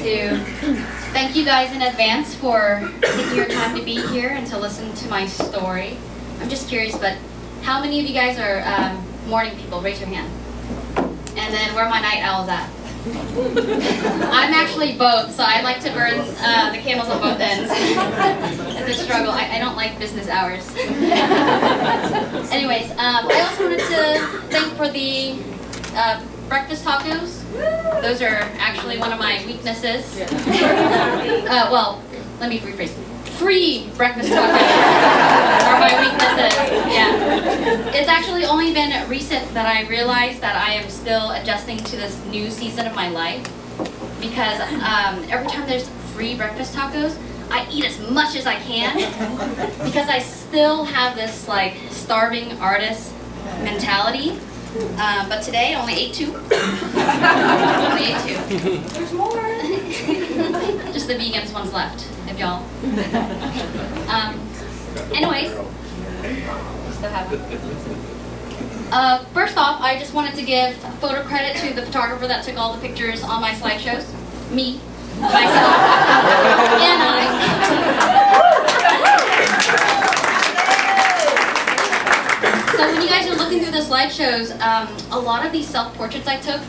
to thank you guys in advance for taking your time to be here and to listen to my story. I'm just curious, but how many of you guys are morning people? Raise your hand. And then where are my night owls at? I'm actually both, so I like to burn the candles on both ends. It's a struggle. I don't like business hours. Anyways, I also wanted to thank for the breakfast tacos. Those are actually one of my weaknesses. Well, let me rephrase. Free breakfast tacos are my weaknesses. Yeah. It's actually only been recent that I realized that I am still adjusting to this new season of my life, because every time there's free breakfast tacos, I eat as much as I can because I still have this like starving artist mentality. But today I only ate 2. Only ate 2. There's more. Just the vegans ones left, if y'all. Anyways, still have it. First off, I just wanted to give photo credit to the photographer that took all the pictures on my slideshows. Me, myself, and So when you guys are looking through the slideshows, a lot of these self-portraits I took,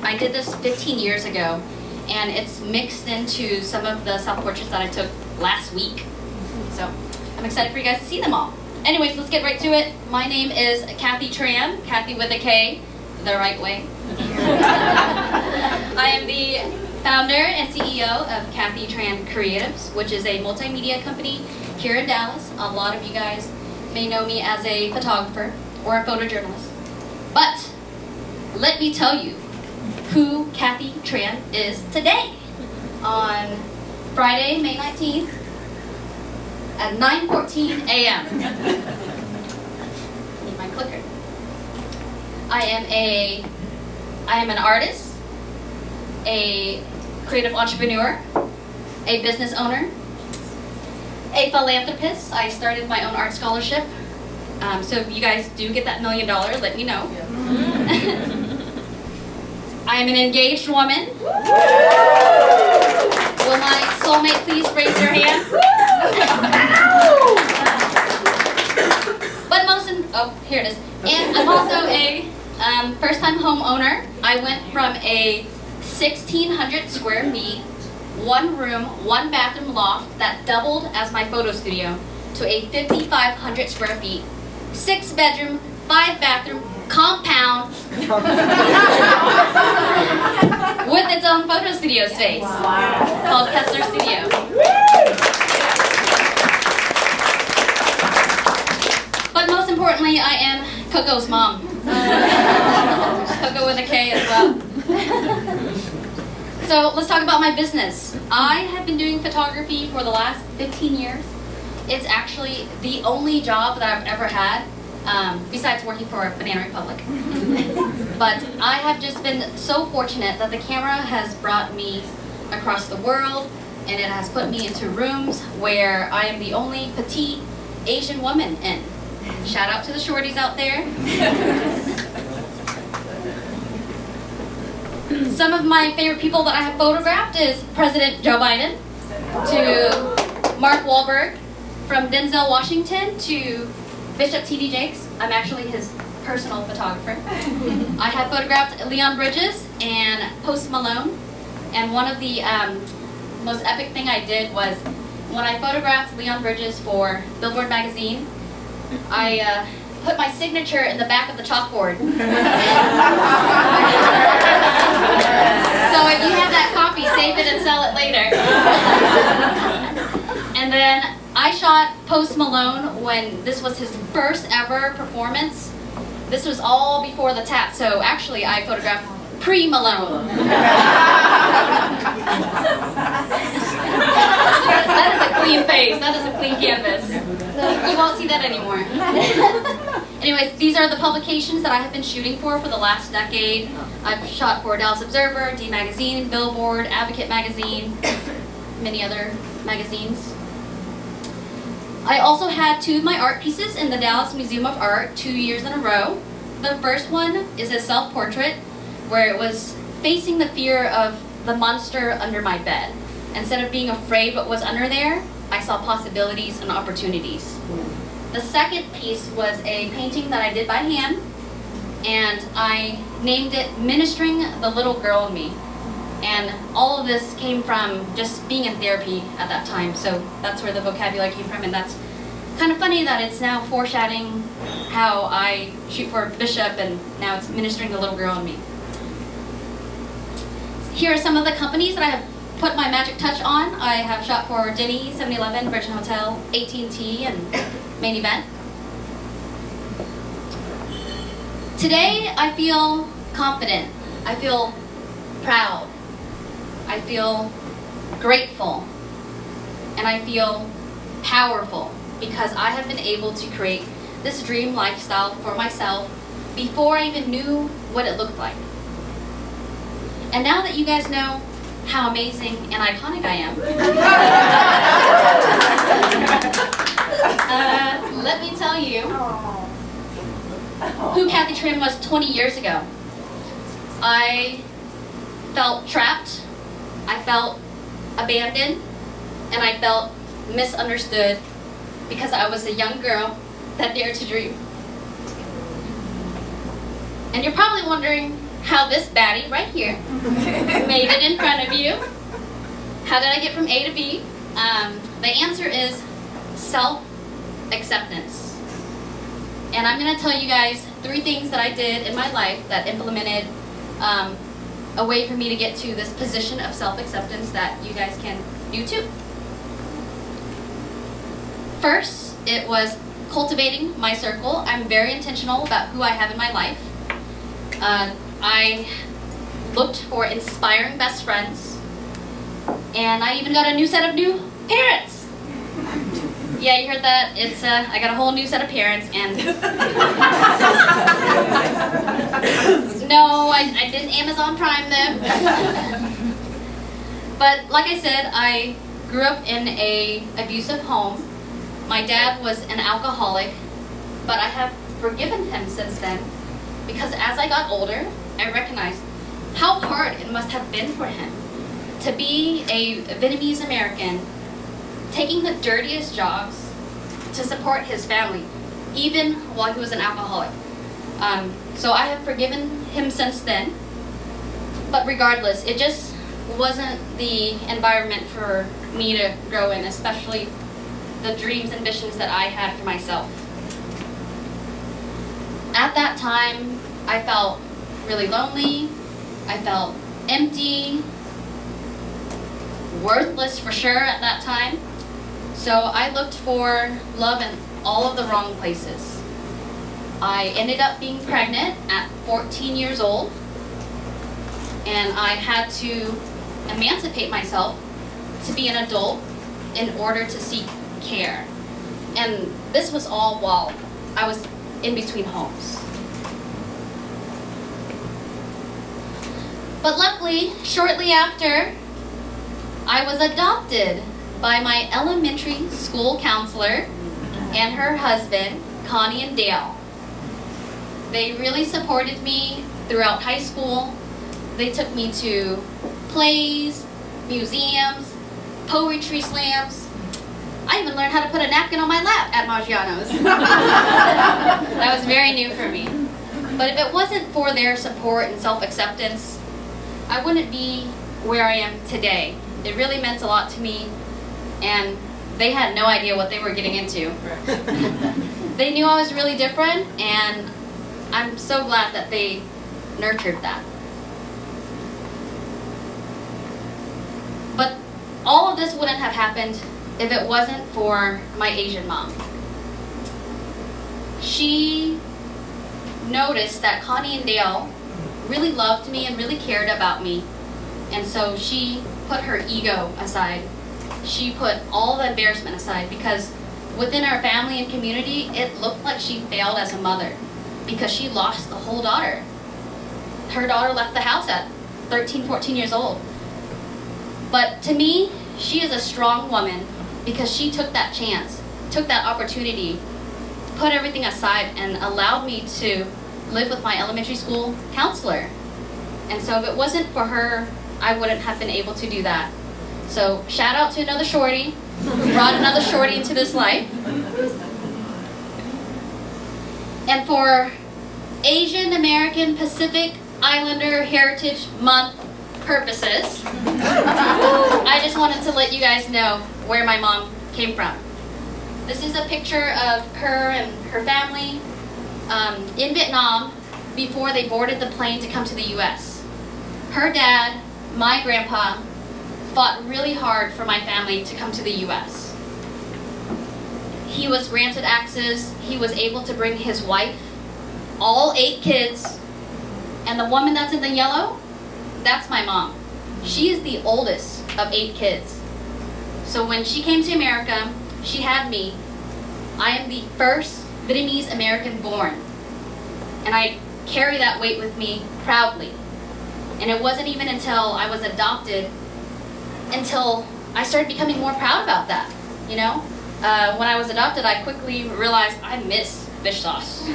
I did this 15 years ago, and it's mixed into some of the self-portraits that I took last week. So I'm excited for you guys to see them all. Anyways, let's get right to it. My name is Kathy Tran, Kathy with a K, the right way. I am the founder and CEO of Kathy Tran Creatives, which is a multimedia company here in Dallas. A lot of you guys may know me as a photographer or a photojournalist. But let me tell you who Kathy Tran is today. On Friday, May 19th at 9:14 a.m. Need my clicker. I am an artist, a creative entrepreneur, a business owner, a philanthropist. I started my own art scholarship. So if you guys do get that $1 million, let me know. I am an engaged woman. Will my soulmate please raise their hand? But here it is. And I'm also a first-time homeowner. I went from a 1,600 square feet, 1 room, 1 bathroom loft that doubled as my photo studio to a 5,500 square feet, 6 bedroom, 5 bathroom compound with its own photo studio space called Kessler Studio. But most importantly, I am Coco's mom. Coco with a K as well. So let's talk about my business. I have been doing photography for the last 15 years. It's actually the only job that I've ever had, besides working for Banana Republic. But I have just been so fortunate that the camera has brought me across the world, and it has put me into rooms where I am the only petite Asian woman in. Shout out to the shorties out there. Some of my favorite people that I have photographed is President Joe Biden, to Mark Wahlberg, from Denzel Washington to Bishop T.D. Jakes. I'm actually his personal photographer. I have photographed Leon Bridges and Post Malone, and one of the most epic thing I did was when I photographed Leon Bridges for Billboard magazine, I put my signature in the back of the chalkboard. So if you have that copy, save it and sell it later. And then I shot Post Malone when this was his first ever performance. This was all before the tat, so actually I photographed pre-Malone. That is a clean face, that is a clean canvas. You won't see that anymore. Anyways, these are the publications that I have been shooting for the last decade. I've shot for Dallas Observer, D Magazine, Billboard, Advocate Magazine, many other magazines. I also had 2 of my art pieces in the Dallas Museum of Art 2 years in a row. The first one is a self-portrait where it was facing the fear of the monster under my bed. Instead of being afraid what was under there, I saw possibilities and opportunities. The second piece was a painting that I did by hand, and I named it Ministering the Little Girl in Me. And all of this came from just being in therapy at that time, so that's where the vocabulary came from, and that's kind of funny that it's now foreshadowing how I shoot for a bishop, and now it's Ministering the Little Girl in Me. Here are some of the companies that I have put my magic touch on. I have shot for Denny, 7-Eleven, Virgin Hotel, AT&T, and Main Event. Today, I feel confident. I feel proud. I feel grateful. And I feel powerful because I have been able to create this dream lifestyle for myself before I even knew what it looked like. And now that you guys know how amazing and iconic I am, let me tell you who Kathy Tran was 20 years ago. I felt trapped, I felt abandoned, and I felt misunderstood because I was a young girl that dared to dream. And you're probably wondering how this baddie right here made it in front of you. How did I get from A to B? The answer is self-acceptance. And I'm going to tell you guys 3 things that I did in my life that implemented a way for me to get to this position of self-acceptance that you guys can do too. First, it was cultivating my circle. I'm very intentional about who I have in my life. I looked for inspiring best friends, and I even got a new set of new parents. Yeah, you heard that? It's I got a whole new set of parents, and no, I didn't Amazon Prime them. But like I said, I grew up in an abusive home. My dad was an alcoholic, but I have forgiven him since then because as I got older, I recognized how hard it must have been for him to be a Vietnamese American, taking the dirtiest jobs to support his family, even while he was an alcoholic. So I have forgiven him since then. But regardless, it just wasn't the environment for me to grow in, especially the dreams and visions that I had for myself. At that time, I felt really lonely, I felt empty, worthless for sure at that time. So I looked for love in all of the wrong places. I ended up being pregnant at 14 years old, and I had to emancipate myself to be an adult in order to seek care. And this was all while I was in between homes. But luckily, shortly after, I was adopted by my elementary school counselor and her husband, Connie and Dale. They really supported me throughout high school. They took me to plays, museums, poetry slams. I even learned how to put a napkin on my lap at Maggiano's. That was very new for me. But if it wasn't for their support and self-acceptance, I wouldn't be where I am today. It really meant a lot to me, and they had no idea what they were getting into. They knew I was really different, and I'm so glad that they nurtured that. But all of this wouldn't have happened if it wasn't for my Asian mom. She noticed that Connie and Dale really loved me and really cared about me. And so she put her ego aside. She put all the embarrassment aside because within our family and community, it looked like she failed as a mother because she lost the whole daughter. Her daughter left the house at 13, 14 years old. But to me, she is a strong woman because she took that chance, took that opportunity, put everything aside and allowed me to live with my elementary school counselor. And so if it wasn't for her I wouldn't have been able to do that. So shout out to another shorty, brought another shorty into this life. And for Asian American Pacific Islander Heritage Month purposes, I just wanted to let you guys know where my mom came from. This is a picture of her and her family in Vietnam before they boarded the plane to come to the US. Her dad, my grandpa, fought really hard for my family to come to the US. He was granted access, he was able to bring his wife, all 8 kids, and the woman that's in the yellow, that's my mom. She is the oldest of 8 kids. So when she came to America, she had me. I am the first Vietnamese American born. And I carry that weight with me proudly. And it wasn't even until I was adopted until I started becoming more proud about that, you know? When I was adopted, I quickly realized I miss fish sauce. So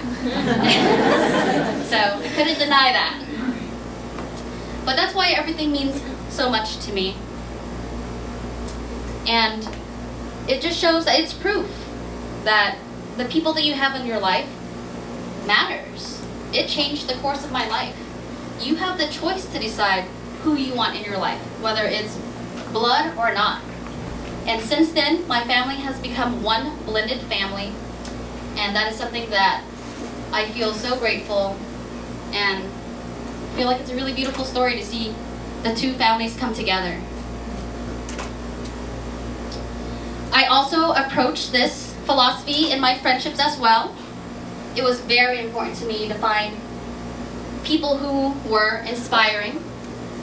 I couldn't deny that. But that's why everything means so much to me. And it just shows that it's proof that the people that you have in your life matters. It changed the course of my life. You have the choice to decide who you want in your life, whether it's blood or not. And since then, my family has become one blended family, and that is something that I feel so grateful and feel like it's a really beautiful story to see the 2 families come together. I also approach this philosophy in my friendships as well. It was very important to me to find people who were inspiring,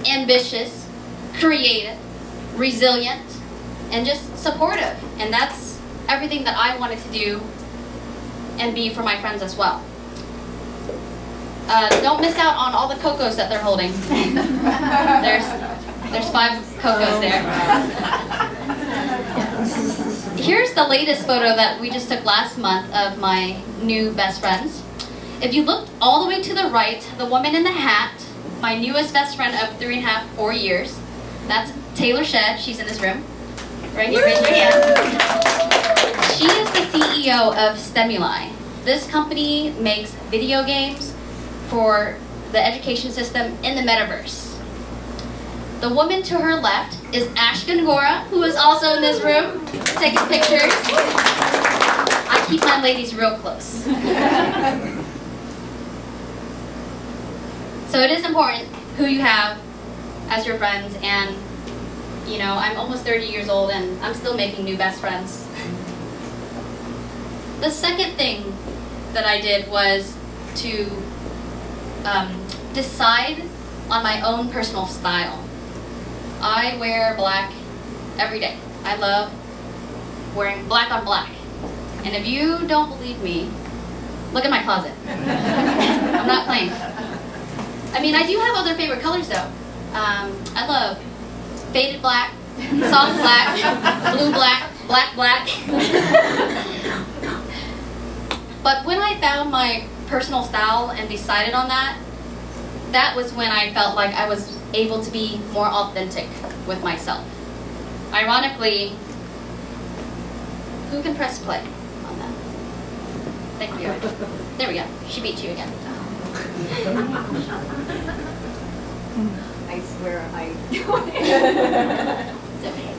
ambitious, creative, resilient, and just supportive. And that's everything that I wanted to do and be for my friends as well. Don't miss out on all the cocos that they're holding. There's 5 cocos there. Here's the latest photo that we just took last month of my new best friends. If you look all the way to the right, the woman in the hat, my newest best friend of 3.5, 4 years, that's Taylor Shedd. She's in this room. Right here, raise your hand. She is the CEO of Stimuli. This company makes video games for the education system in the metaverse. The woman to her left is Ashkan Gora, who is also in this room, taking pictures. I keep my ladies real close. So it is important who you have as your friends, and you know, I'm almost 30 years old and I'm still making new best friends. The second thing that I did was to decide on my own personal style. I wear black every day. I love wearing black on black. And if you don't believe me, look at my closet. I'm not playing. I mean, I do have other favorite colors though. I love faded black, soft black, blue black, black black. But when I found my personal style and decided on that, that was when I felt like I was able to be more authentic with myself. Ironically, who can press play on that? Thank you. There we go. She beat you again. I swear I...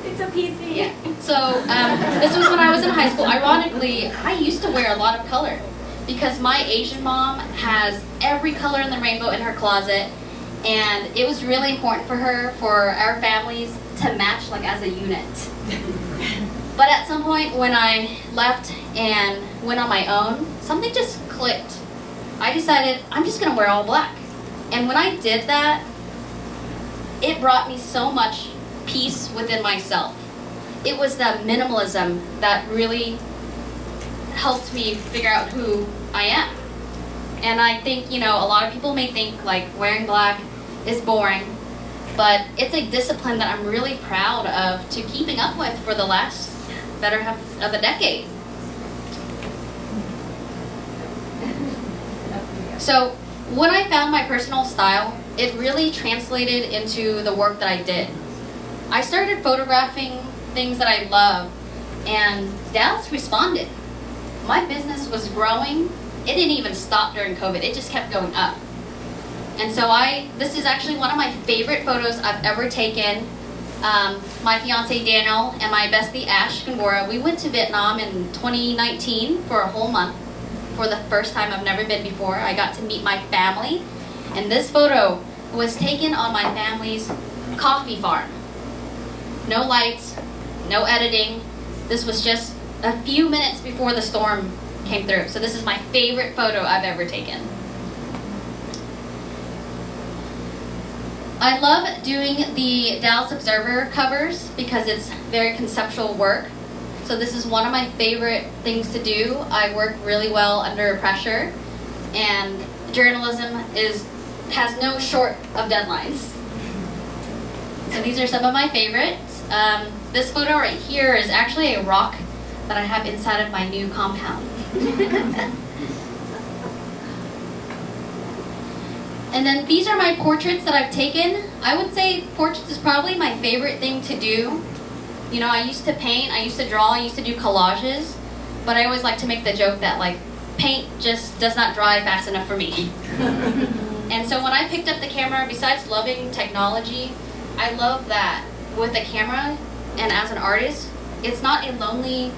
It's a PC. Yeah. So this was when I was in high school. Ironically, I used to wear a lot of color because my Asian mom has every color in the rainbow in her closet, and it was really important for her, for our families to match like as a unit. But at some point when I left and went on my own, something just clicked. I decided I'm just gonna wear all black. And when I did that, it brought me so much peace within myself. It was the minimalism that really helped me figure out who I am. And I think, you know, a lot of people may think like wearing black is boring, but it's a discipline that I'm really proud of to keeping up with for the last better half of a decade. So when I found my personal style, it really translated into the work that I did. I started photographing things that I love, and Dallas responded. My business was growing. It didn't even stop during COVID. It just kept going up. And so this is actually one of my favorite photos I've ever taken. My fiance Daniel and my bestie Ash Kangora, we went to Vietnam in 2019 for a whole month. For the first time, I've never been before. I got to meet my family, and this photo was taken on my family's coffee farm. No lights, no editing. This was just a few minutes before the storm came through. So this is my favorite photo I've ever taken. I love doing the Dallas Observer covers because it's very conceptual work. So this is one of my favorite things to do. I work really well under pressure, and journalism has no short of deadlines. So these are some of my favorites. This photo right here is actually a rock that I have inside of my new compound. And then these are my portraits that I've taken. I would say portraits is probably my favorite thing to do. You know, I used to paint, I used to draw, I used to do collages, but I always like to make the joke that like paint just does not dry fast enough for me. And so when I picked up the camera, besides loving technology, I love that with the camera and as an artist, it's not a lonely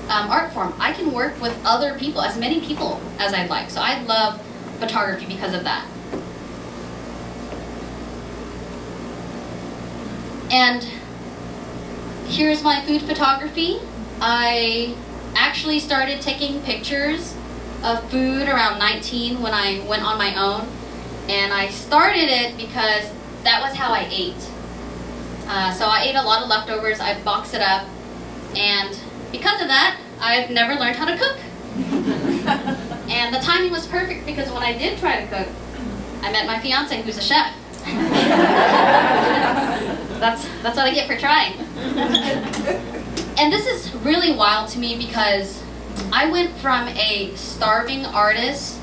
art form. I can work with other people, as many people as I'd like. So I love photography because of that. And here's my food photography. I actually started taking pictures of food around 19 when I went on my own. And I started it because that was how I ate. So I ate a lot of leftovers, I boxed it up, and because of that, I've never learned how to cook. And the timing was perfect because when I did try to cook, I met my fiance who's a chef. That's what I get for trying. And this is really wild to me because I went from a starving artist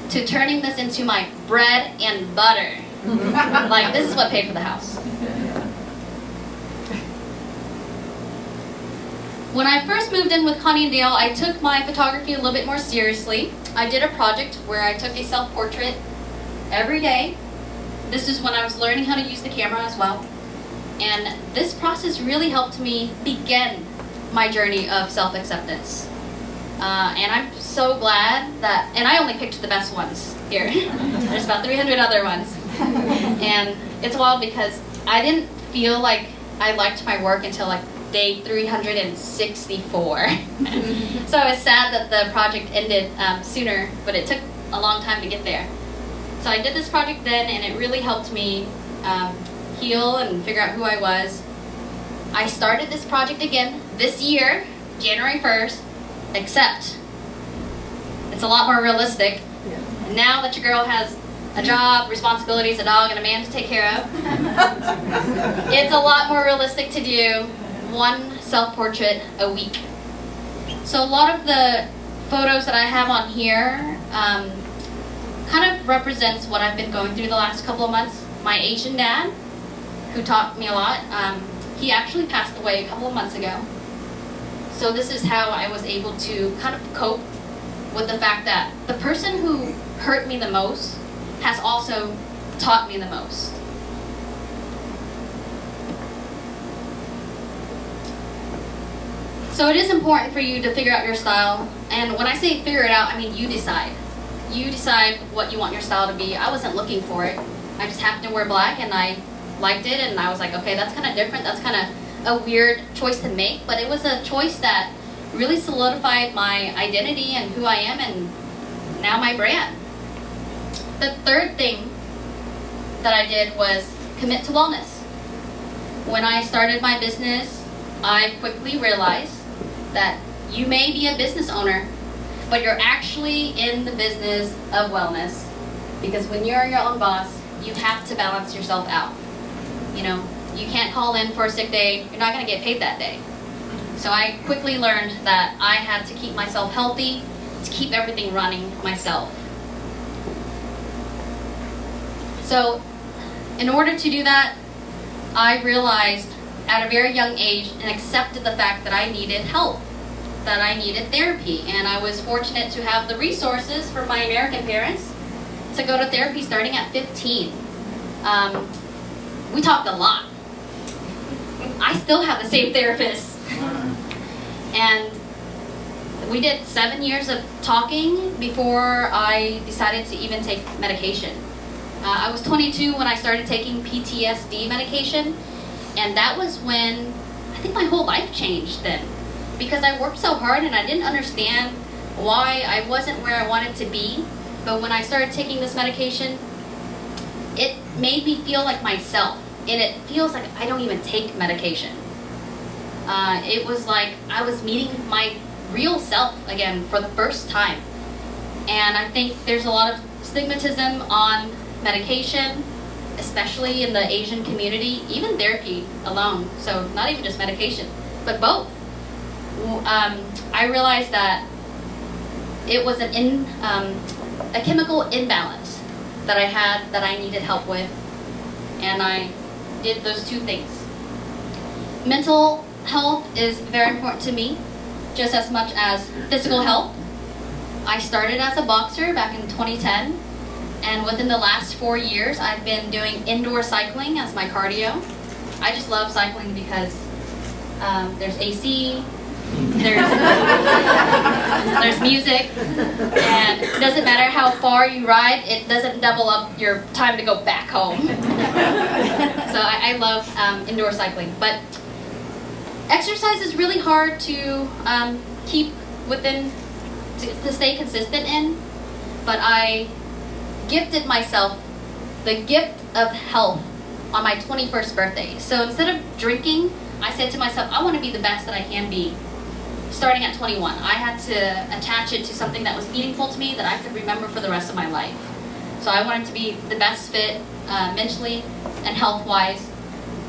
to turning this into my bread and butter. Like, this is what paid for the house. When I first moved in with Connie and Dale, I took my photography a little bit more seriously. I did a project where I took a self-portrait every day. This is when I was learning how to use the camera as well. And this process really helped me begin my journey of self-acceptance. And I'm so glad that, and I only picked the best ones here. There's about 300 other ones. And it's wild because I didn't feel like I liked my work until like day 364. So I was sad that the project ended sooner, but it took a long time to get there. So I did this project then, and it really helped me heal and figure out who I was. I started this project again this year, January 1st, except it's a lot more realistic. Yeah. Now that your girl has a job, responsibilities, a dog, and a man to take care of, it's a lot more realistic to do one self-portrait a week. So a lot of the photos that I have on here kind of represents what I've been going through the last couple of months. My Asian dad, who taught me a lot, he actually passed away a couple of months ago. So this is how I was able to kind of cope with the fact that the person who hurt me the most has also taught me the most. So it is important for you to figure out your style. And when I say figure it out, I mean you decide. You decide what you want your style to be. I wasn't looking for it. I just happened to wear black and I liked it, and I was like, okay, that's kind of different. That's kind of a weird choice to make, but it was a choice that really solidified my identity and who I am, and now my brand. The third thing that I did was commit to wellness. When I started my business, I quickly realized that you may be a business owner, but you're actually in the business of wellness, because when you're your own boss, you have to balance yourself out. You know, you can't call in for a sick day, you're not going to get paid that day. So I quickly learned that I had to keep myself healthy, to keep everything running myself. So in order to do that, I realized at a very young age and accepted the fact that I needed help, that I needed therapy. And I was fortunate to have the resources from my American parents to go to therapy starting at 15. We talked a lot. I still have the same therapist. And we did 7 years of talking before I decided to even take medication. I was 22 when I started taking PTSD medication, and that was when I think my whole life changed then. Because I worked so hard and I didn't understand why I wasn't where I wanted to be. But when I started taking this medication, it made me feel like myself. And it feels like I don't even take medication. It was like I was meeting my real self again for the first time. And I think there's a lot of stigmatism on medication, especially in the Asian community, even therapy alone. So not even just medication, but both. I realized that it was a chemical imbalance that I had that I needed help with, and I did those two things. Mental health is very important to me, just as much as physical health. I started as a boxer back in 2010, and within the last 4 years, I've been doing indoor cycling as my cardio. I just love cycling because there's AC, there's music, and it doesn't matter how far you ride, it doesn't double up your time to go back home. So I love indoor cycling. But exercise is really hard to keep within, to stay consistent in, but I gifted myself the gift of health on my 21st birthday. So instead of drinking, I said to myself, I want to be the best that I can be. Starting at 21, I had to attach it to something that was meaningful to me that I could remember for the rest of my life. So I wanted to be the best fit mentally and health-wise.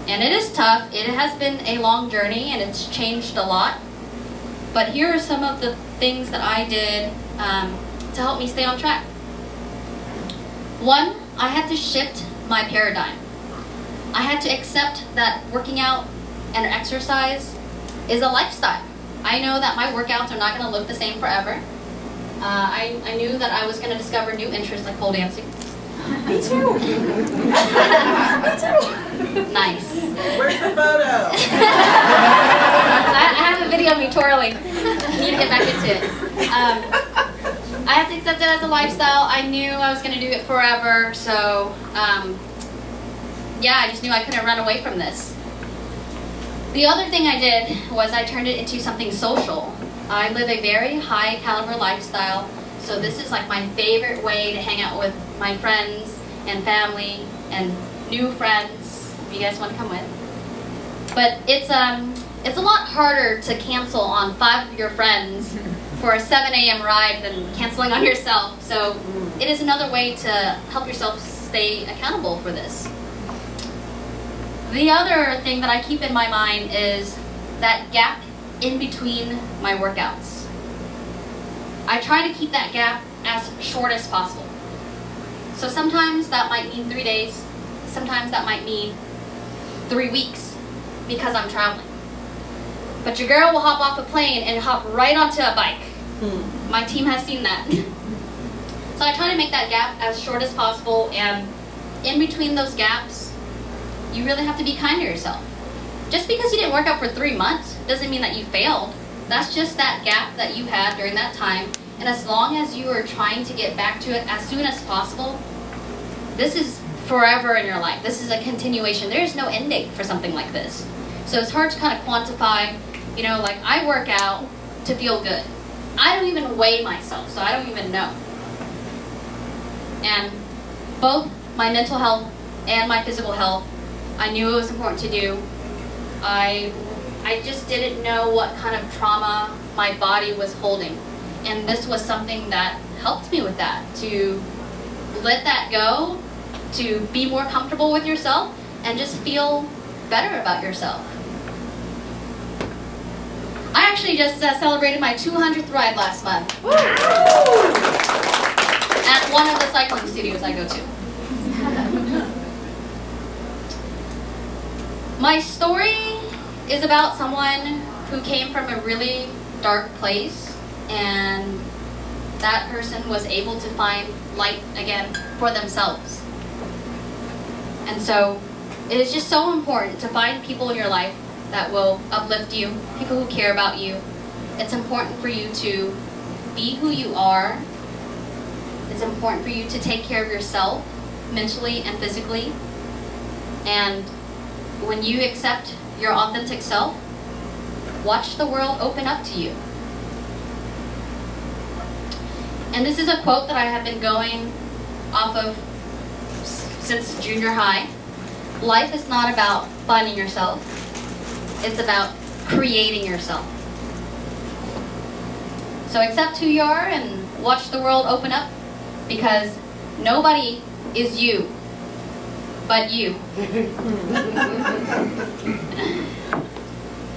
And it is tough. It has been a long journey and it's changed a lot. But here are some of the things that I did to help me stay on track. One, I had to shift my paradigm. I had to accept that working out and exercise is a lifestyle. I know that my workouts are not going to look the same forever. I knew that I was going to discover new interests like pole dancing. Me too. Me too. Nice. Where's the photo? I have a video of me twirling. Need to get back into it. I had to accept it as a lifestyle. I knew I was going to do it forever. So, yeah, I just knew I couldn't run away from this. The other thing I did was I turned it into something social. I live a very high caliber lifestyle, so this is like my favorite way to hang out with my friends and family and new friends, if you guys want to come with. But it's a lot harder to cancel on 5 of your friends for a 7 a.m. ride than canceling on yourself. So it is another way to help yourself stay accountable for this. The other thing that I keep in my mind is that gap in between my workouts. I try to keep that gap as short as possible. So sometimes that might mean 3 days, sometimes that might mean 3 weeks because I'm traveling. But your girl will hop off a plane and hop right onto a bike. My team has seen that. So I try to make that gap as short as possible, and in between those gaps, you really have to be kind to yourself. Just because you didn't work out for 3 months doesn't mean that you failed. That's just that gap that you had during that time. And as long as you are trying to get back to it as soon as possible, this is forever in your life. This is a continuation. There is no end date for something like this. So it's hard to kind of quantify, like I work out to feel good. I don't even weigh myself, so I don't even know. And both my mental health and my physical health, I knew it was important to do. I just didn't know what kind of trauma my body was holding. And this was something that helped me with that, to let that go, to be more comfortable with yourself, and just feel better about yourself. I actually just celebrated my 200th ride last month. Woo! At one of the cycling studios I go to. My story is about someone who came from a really dark place, and that person was able to find light again for themselves. And so it is just so important to find people in your life that will uplift you, people who care about you. It's important for you to be who you are. It's important for you to take care of yourself mentally and physically. And when you accept your authentic self, watch the world open up to you. And this is a quote that I have been going off of since junior high. Life is not about finding yourself. It's about creating yourself. So accept who you are and watch the world open up, because nobody is you but you.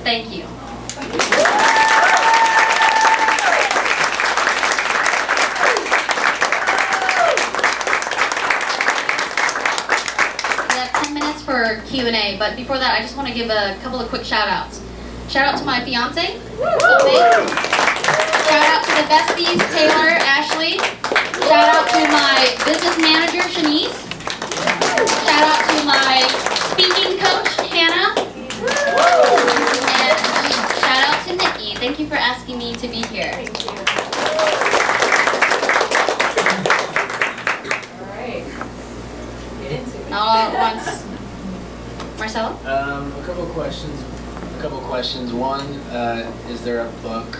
Thank you. We have 10 minutes for Q&A, but before that, I just want to give a couple of quick shout-outs. Shout out to my fiance, Colby. Shout out to the besties, Taylor, Ashley. Shout out to my business manager, Shanice. Shout out to my speaking coach, Hannah. And shout out to Nikki. Thank you for asking me to be here. Thank you. All right. Get into it. All at once. Marcelo? A couple questions. One, is there a book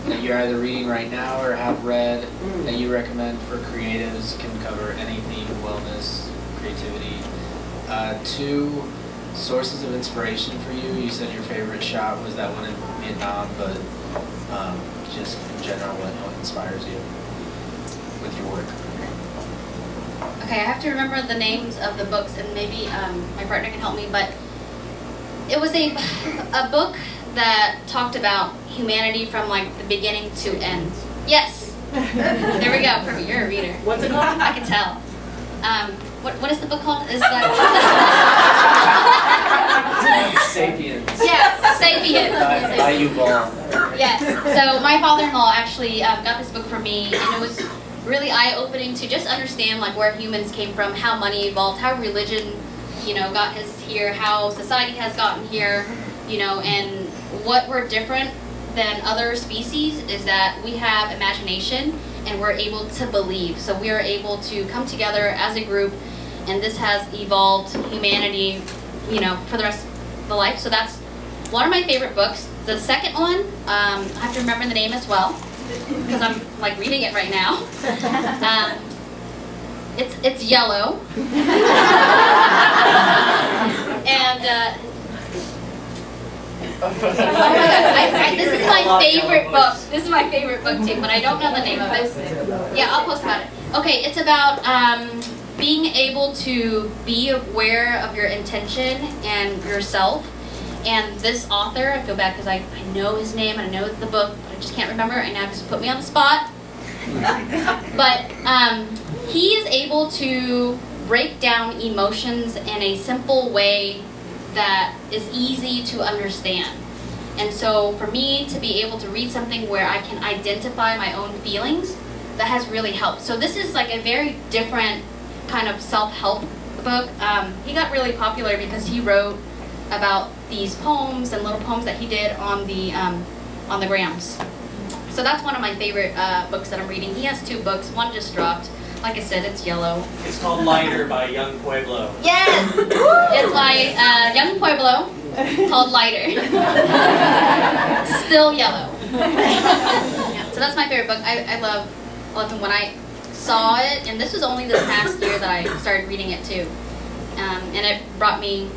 that you're either reading right now or have read that you recommend for creatives? Can cover anything, wellness, creativity. Two, sources of inspiration for you. You said your favorite shot was that one in Vietnam, but just in general, what inspires you with your work? Okay, I have to remember the names of the books, and maybe my partner can help me, but it was a book that talked about humanity from like the beginning to end. Yes! There we go. Perfect. You're a reader. What's it called? I can tell. What is the book called? Is that Sapiens. yeah, Sapiens. By Yuval. Yes. So my father-in-law actually got this book for me, and it was really eye-opening to just understand like where humans came from, how money evolved, how religion, got us here, how society has gotten here, and what we're different than other species is that we have imagination and we're able to believe. So we are able to come together as a group, and this has evolved humanity, for the rest of the life. So that's one of my favorite books. The second one, I have to remember the name as well, because I'm like reading it right now. It's yellow. And oh my God, this is my favorite book. This is my favorite book too, but I don't know the name of it. Yeah, I'll post about it. Okay, it's about being able to be aware of your intention and yourself. And this author, I feel bad because I know his name and I know the book, but I just can't remember it right now because you put me on the spot. But he is able to break down emotions in a simple way that is easy to understand. And so for me to be able to read something where I can identify my own feelings, that has really helped. So this is like a very different kind of self-help book. He got really popular because he wrote about these poems and little poems that he did on the grams. So that's one of my favorite books that I'm reading. He has 2 books. One just dropped. Like I said, it's yellow. It's called Lighter by Young Pueblo. Yes! It's by Young Pueblo, called Lighter. Still yellow. Yeah, so that's my favorite book. I love him. When I saw it, and this was only this past year that I started reading it too. And it brought me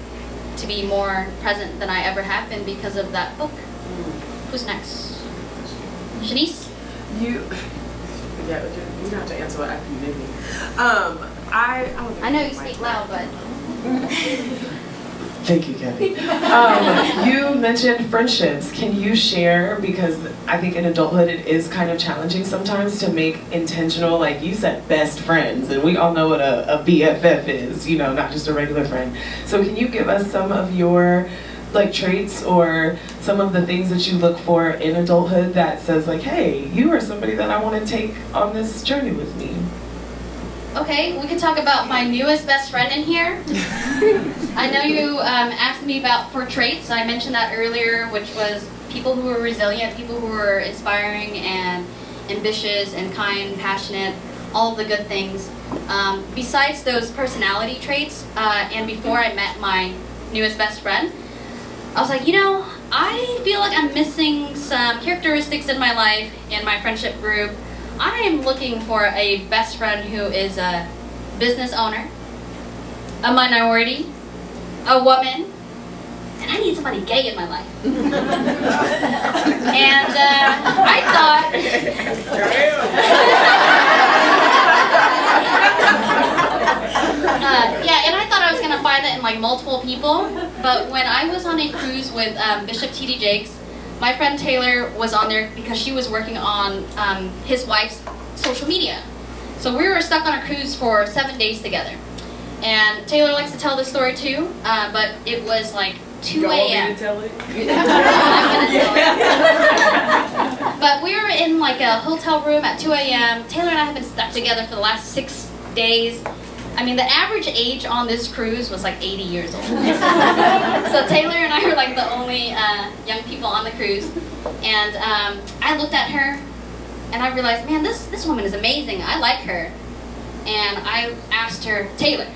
to be more present than I ever have been because of that book. Who's next? Shanice? You don't have to answer what after you did me. I know you speak loud, but Thank you, Kathy. You mentioned friendships. Can you share, because I think in adulthood it is kind of challenging sometimes to make intentional, like you said, best friends, and we all know what a BFF is, you know, not just a regular friend. So can you give us some of your like traits or some of the things that you look for in adulthood that says like, hey, you are somebody that I want to take on this journey with me? Okay, we can talk about my newest best friend in here. I know you asked me about 4 traits. I mentioned that earlier, which was people who are resilient, people who are inspiring and ambitious and kind, passionate, all of the good things. Besides those personality traits, and before I met my newest best friend, I was like, you know, I feel like I'm missing some characteristics in my life, in my friendship group. I am looking for a best friend who is a business owner, a minority, a woman, and I need somebody gay in my life. And I thought, and I thought I was gonna find that in like multiple people, but when I was on a cruise with Bishop T.D. Jakes, my friend Taylor was on there because she was working on his wife's social media. So we were stuck on a cruise for 7 days together. And Taylor likes to tell this story too, but it was like 2 You want me a.m. to tell it? I'm gonna tell it. But we were in like a hotel room at 2 a.m. Taylor and I have been stuck together for the last 6 days. I mean, the average age on this cruise was like 80 years old. So Taylor and I were like the only young people on the cruise. And I looked at her and I realized, man, this woman is amazing. I like her. And I asked her, Taylor,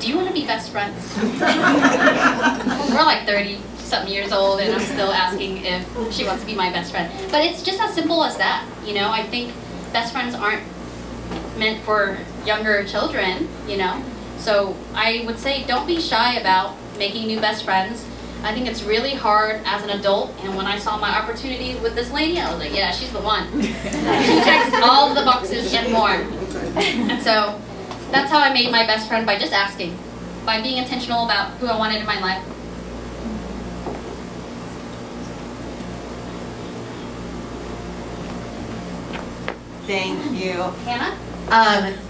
do you want to be best friends? We're like 30-something years old and I'm still asking if she wants to be my best friend. But it's just as simple as that. You know, I think best friends aren't meant for younger children, you know. So I would say don't be shy about making new best friends. I think it's really hard as an adult, and when I saw my opportunity with this lady, I was like, yeah, she's the one. She checks all of the boxes and more. And so that's how I made my best friend, by just asking, by being intentional about who I wanted in my life. Thank you. Hannah?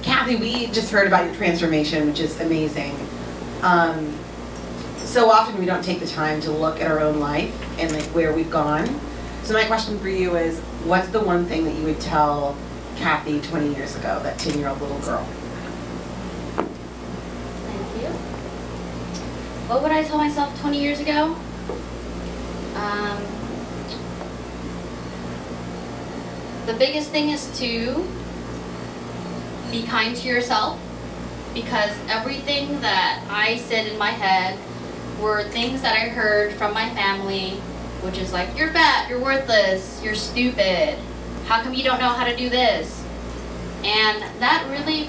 Kathy, we just heard about your transformation, which is amazing. So often we don't take the time to look at our own life and like where we've gone. So my question for you is, what's the one thing that you would tell Kathy 20 years ago, that 10-year-old little girl? Thank you. What would I tell myself 20 years ago? The biggest thing is to be kind to yourself, because everything that I said in my head were things that I heard from my family, which is like, you're fat, you're worthless, you're stupid, how come you don't know how to do this? And that really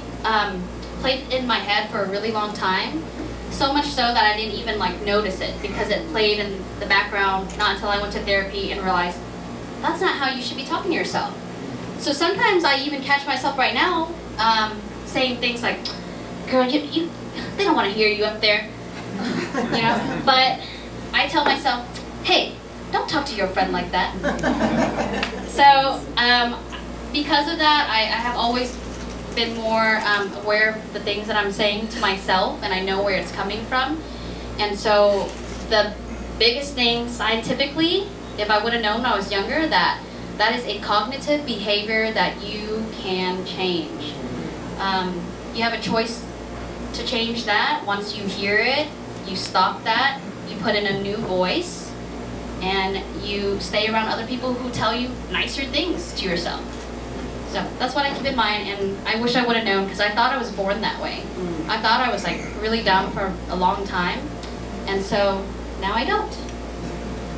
played in my head for a really long time, so much so that I didn't even like notice it, because it played in the background, not until I went to therapy and realized that's not how you should be talking to yourself. So sometimes I even catch myself right now saying things like, girl, you they don't want to hear you up there, you know. But I tell myself, hey, don't talk to your friend like that. So because of that, I have always been more aware of the things that I'm saying to myself, and I know where it's coming from. And so the biggest thing scientifically, if I would have known when I was younger, that is a cognitive behavior that you can change. You have a choice to change that. Once you hear it, you stop that, you put in a new voice, and you stay around other people who tell you nicer things to yourself. So that's what I keep in mind, and I wish I would have known, because I thought I was born that way. I thought I was like really dumb for a long time, and so now I don't.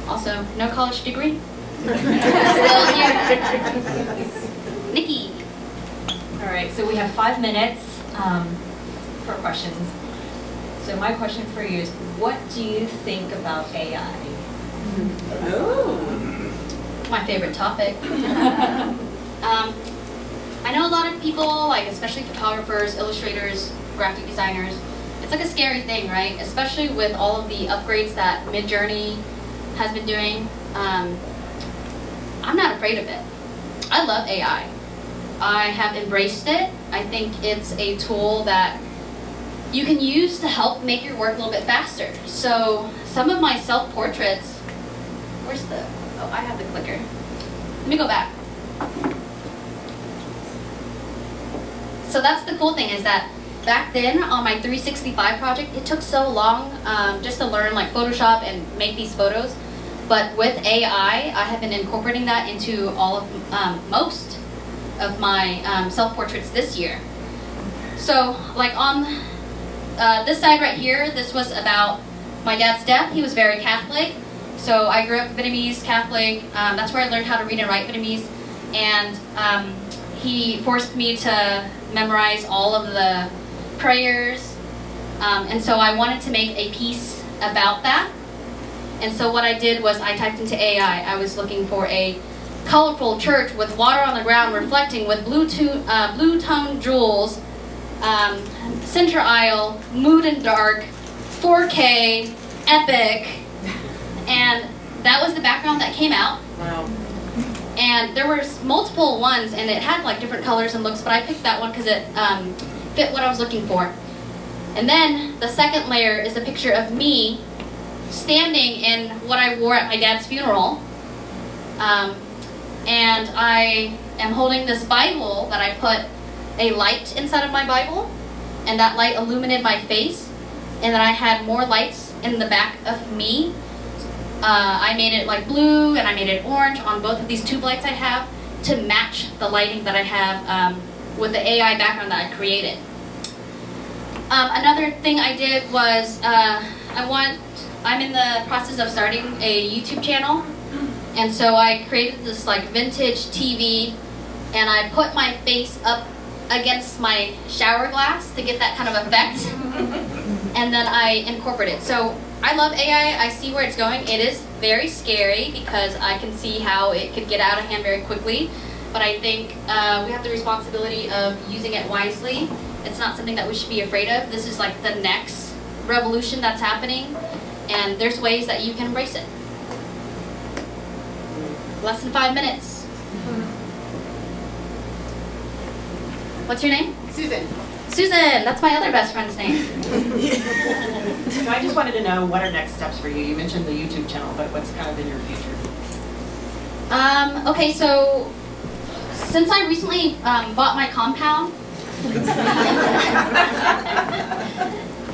Also, no college degree. Still here. Nikki. All right, so we have 5 minutes for questions. So my question for you is, what do you think about AI? Oh. My favorite topic. I know a lot of people, like especially photographers, illustrators, graphic designers, it's like a scary thing, right? Especially with all of the upgrades that Midjourney has been doing. I'm not afraid of it. I love AI. I have embraced it. I think it's a tool that you can use to help make your work a little bit faster. So some of my self-portraits, where's the, oh, I have the clicker. Let me go back. So that's the cool thing, is that back then on my 365 project, it took so long just to learn like Photoshop and make these photos. But with AI, I have been incorporating that into all of most of my self-portraits this year. So like on this side right here, this was about my dad's death. He was very Catholic. So I grew up Vietnamese Catholic. That's where I learned how to read and write Vietnamese. And he forced me to memorize all of the prayers. And so I wanted to make a piece about that. And so what I did was I typed into AI. I was looking for a colorful church with water on the ground reflecting with blue tone jewels, center aisle, mood and dark, 4K, epic. And that was the background that came out. Wow. And there were multiple ones, and it had like different colors and looks, but I picked that one because it fit what I was looking for. And then the second layer is a picture of me standing in what I wore at my dad's funeral. And I am holding this Bible that I put a light inside of my Bible, and that light illuminated my face. And then I had more lights in the back of me. I made it like blue and I made it orange on both of these tube lights I have to match the lighting that I have with the AI background that I created. Another thing I did was I'm in the process of starting a YouTube channel, and so I created this like vintage TV, and I put my face up against my shower glass to get that kind of effect, and then I incorporated it. So I love AI. I see where it's going. It is very scary because I can see how it could get out of hand very quickly, but I think we have the responsibility of using it wisely. It's not something that we should be afraid of. This is like the next revolution that's happening, and there's ways that you can embrace it. Less than 5 minutes. What's your name? Susan. Susan, that's my other best friend's name. So I just wanted to know, what are next steps for you? You mentioned the YouTube channel, but what's kind of in your future? Okay, so since I recently bought my compound,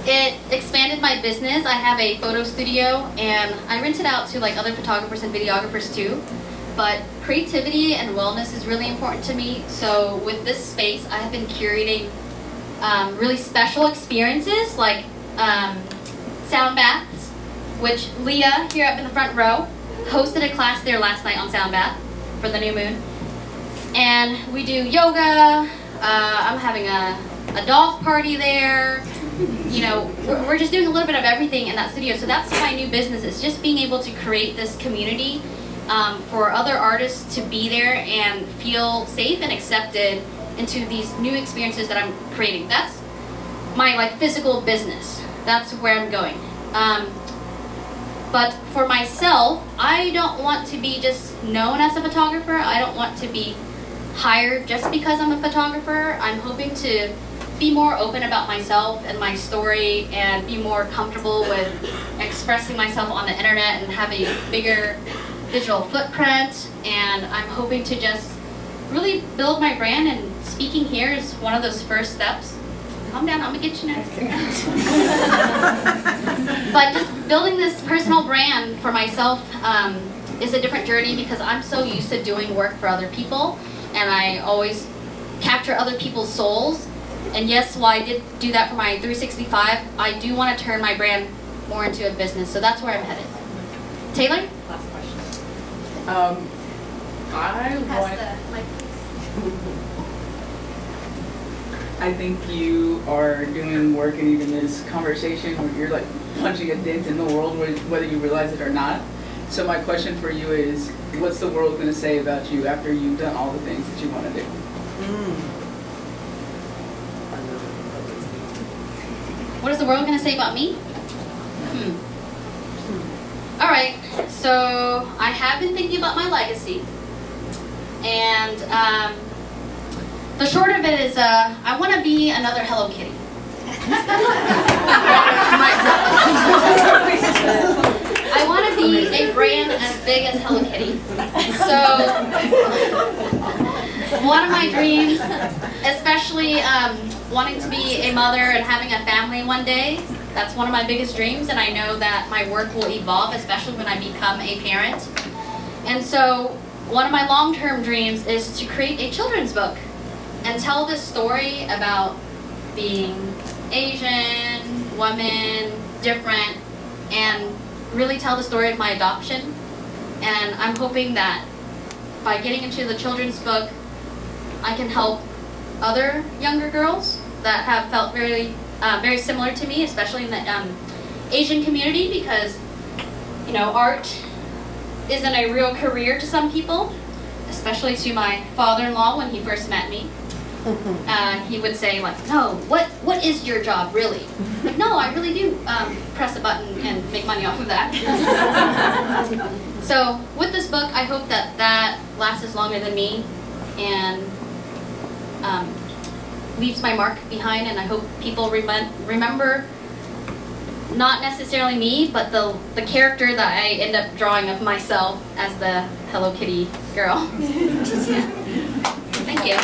it expanded my business. I have a photo studio, and I rent it out to like other photographers and videographers too. But creativity and wellness is really important to me. So with this space, I have been curating really special experiences like sound baths, which Leah here up in the front row hosted a class there last night on sound bath for the new moon. And we do yoga. I'm having a dog party there. You know, we're just doing a little bit of everything in that studio. So that's my new business. It's just being able to create this community for other artists to be there and feel safe and accepted into these new experiences that I'm creating. That's my like physical business. That's where I'm going. But for myself, I don't want to be just known as a photographer. I don't want to be hired just because I'm a photographer. I'm hoping to be more open about myself and my story and be more comfortable with expressing myself on the internet and have a bigger digital footprint. And I'm hoping to just really build my brand, and speaking here is one of those first steps. Calm down, I'm gonna get you next. But just building this personal brand for myself is a different journey because I'm so used to doing work for other people, and I always capture other people's souls. And yes, while I did do that for my 365, I do want to turn my brand more into a business. So that's where I'm headed. Taylor? Last question. I think you are doing work, and even this conversation where you're like punching a dent in the world, whether you realize it or not. So my question for you is, what's the world going to say about you after you've done all the things that you want to do? What is the world gonna say about me? All right, so I have been thinking about my legacy, and the short of it is I want to be another Hello Kitty. I want to be a brand as big as Hello Kitty. So one of my dreams, especially wanting to be a mother and having a family one day, that's one of my biggest dreams, and I know that my work will evolve, especially when I become a parent. And so one of my long-term dreams is to create a children's book and tell this story about being Asian, woman, different, and really tell the story of my adoption. And I'm hoping that by getting into the children's book, I can help other younger girls that have felt very similar to me, especially in the Asian community, because art isn't a real career to some people, especially to my father-in-law when he first met me. He would say like, no, what is your job really? Like, no, I really do press a button and make money off of that. So with this book, I hope that lasts longer than me and leaves my mark behind, and I hope people remember not necessarily me, but the character that I end up drawing of myself as the Hello Kitty girl. Yeah. Thank you.